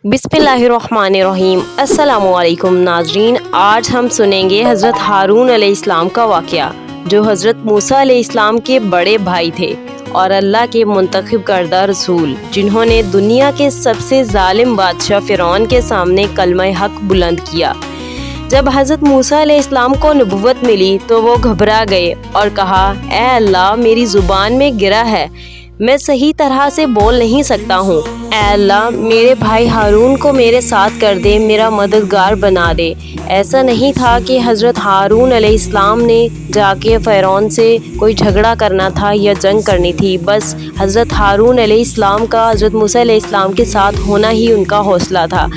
बिस्मिल्लाहिर्रहमानिर्रहीम। अस्सलामुअलैकुम नाज़रीन, आज हम सुनेंगे हज़रत हारून अलैहिस्सलाम का वाक़या, जो हज़रत मूसा अलैहिस्सलाम के बड़े भाई थे और अल्लाह के मुंतखब करदा रसूल, जिन्होंने दुनिया के सबसे ज़ालिम बादशाह फ़िरौन के सामने कलमा हक़ बुलंद किया। जब हज़रत मूसा अलैहिस्सलाम को नबुव्वत मिली तो वो घबरा गए और कहा, ऐ अल्लाह, मेरी ज़ुबान में गिरा है, मैं सही तरह से बोल नहीं सकता हूँ। ऐ अल्लाह, मेरे भाई हारून को मेरे साथ कर दे, मेरा मददगार बना दे। ऐसा नहीं था कि हज़रत हारून अलैहिस्सलाम ने जाके फ़िरौन से कोई झगड़ा करना था या जंग करनी थी, बस हज़रत हारून अलैहिस्सलाम का हज़रत मूसा अलैहिस्सलाम के साथ होना ही उनका हौसला था।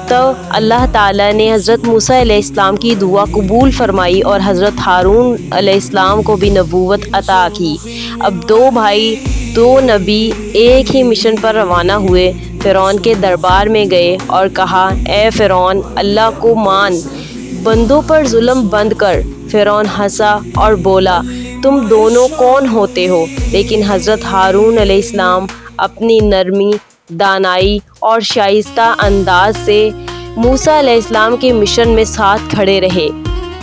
तो अल्लाह ताला ने हज़रत मूसा अलैहिस्सलाम की दुआ कबूल फरमाई और हज़रत हारून अलैहिस्सलाम को भी नबूवत अता की। अब दो भाई, दो नबी एक ही मिशन पर रवाना हुए। फ़िरौन के दरबार में गए और कहा, ए फ़िरौन, अल्लाह को मान, बंदों पर जुल्म बंद कर। फ़िरौन हंसा और बोला, तुम दोनों कौन होते हो? लेकिन हज़रत हारून अलैहिस्सलाम अपनी नरमी, दानाई और शाइस्ता अंदाज से मूसा अलैहिस्सलाम के मिशन में साथ खड़े रहे।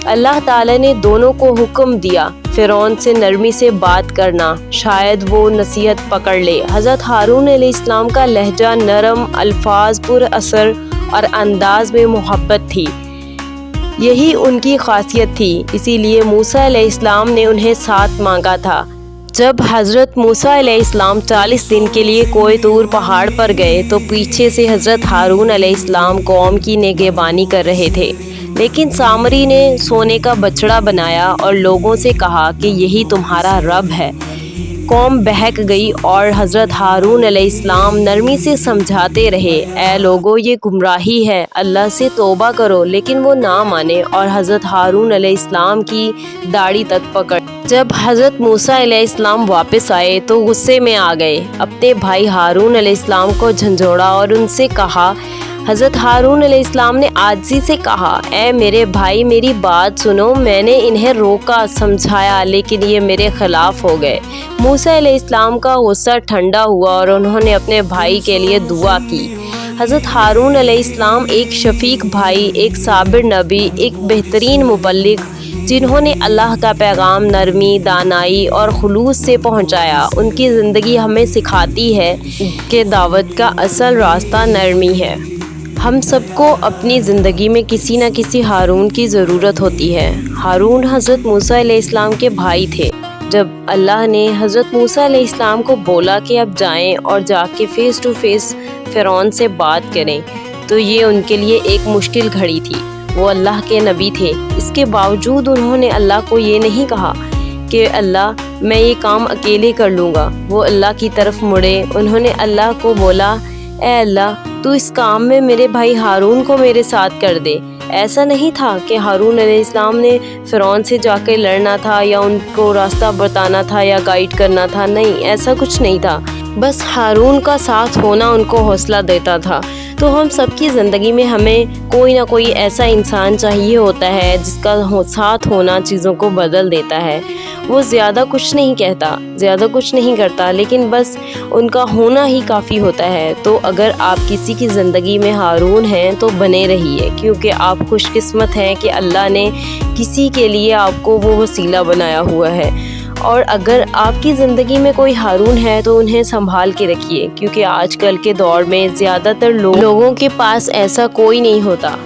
अल्लाह ताला ने दोनों को हुक्म दिया फ़िरौन से नरमी से बात करना, शायद वो नसीहत पकड़ ले। हज़रत हारून अलैहिस्सलाम का लहजा नरम, अल्फाज पुर असर और अंदाज में मोहब्बत थी, यही उनकी खासियत थी, इसीलिए मूसा अलैहिस्सलाम ने उन्हें साथ मांगा था। जब हज़रत मूसा अलैहिस्सलाम 40 दिन के लिए कोई तूर पहाड़ पर गए तो पीछे से हज़रत हारून अलैहिस्सलाम कौम की निगहबानी कर रहे थे, लेकिन सामरी ने सोने का बछड़ा बनाया और लोगों से कहा कि यही तुम्हारा रब है। कौम बहक गई और हज़रत हारून अलैहिस्सलाम नरमी से समझाते रहे, ऐ लोगों, ये गुमराही है, अल्लाह से तौबा करो, लेकिन वो ना माने और हज़रत हारून अलैहिस्सलाम की दाढ़ी तक पकड़। जब हज़रत मूसा अलैहिस्सलाम वापस आए तो गुस्से में आ गए, अपने भाई हारून अलैहिस्सलाम को झंझोड़ा और उनसे कहा। हज़रत हारून अलैहिस्सलाम ने आजिज़ी से कहा, ऐ मेरे भाई, मेरी बात सुनो, मैंने इन्हें रोका, समझाया, लेकिन ये मेरे ख़िलाफ़ हो गए। मूसा अलैहिस्सलाम का गुस्सा ठंडा हुआ और उन्होंने अपने भाई के लिए दुआ की। हज़रत हारून अलैहिस्सलाम एक शफ़ीक भाई, एक साबिर नबी, एक बेहतरीन मुबल्लिग, जिन्होंने अल्लाह का पैगाम नरमी, दानाई और खुलूस से पहुँचाया। उनकी ज़िंदगी हमें सिखाती है कि दावत का असल रास्ता नरमी है। हम सबको अपनी ज़िंदगी में किसी न किसी हारून की ज़रूरत होती है। हारून हज़रत मूसा अलैहिस्सलाम के भाई थे। जब अल्लाह ने हज़रत मूसा अलैहिस्सलाम को बोला कि अब जाएं और जाके फ़ेस टू फ़ेस फ़िरौन से बात करें, तो ये उनके लिए एक मुश्किल घड़ी थी। वो अल्लाह के नबी थे, इसके बावजूद उन्होंने अल्लाह को ये नहीं कहा कि अल्लाह, मैं ये काम अकेले कर लूँगा। वो अल्लाह की तरफ मुड़े, उन्होंने अल्लाह को बोला, ऐ अल्लाह, तू इस काम में मेरे भाई हारून को मेरे साथ कर दे। ऐसा नहीं था कि हारून अलैहिस्सलाम ने फ़िरौन से जाकर लड़ना था या उनको रास्ता बताना था या गाइड करना था, नहीं, ऐसा कुछ नहीं था। बस हारून का साथ होना उनको हौसला देता था। तो हम सबकी ज़िंदगी में हमें कोई ना कोई ऐसा इंसान चाहिए होता है जिसका साथ होना चीज़ों को बदल देता है। वो ज़्यादा कुछ नहीं कहता, ज़्यादा कुछ नहीं करता, लेकिन बस उनका होना ही काफ़ी होता है। तो अगर आप किसी की ज़िंदगी में हारून हैं तो बने रहिए, क्योंकि आप खुशकिस्मत हैं कि अल्लाह ने किसी के लिए आपको वो वसीला बनाया हुआ है। और अगर आपकी ज़िंदगी में कोई हारून है तो उन्हें संभाल के रखिए, क्योंकि आजकल के दौर में ज़्यादातर लोगों के पास ऐसा कोई नहीं होता।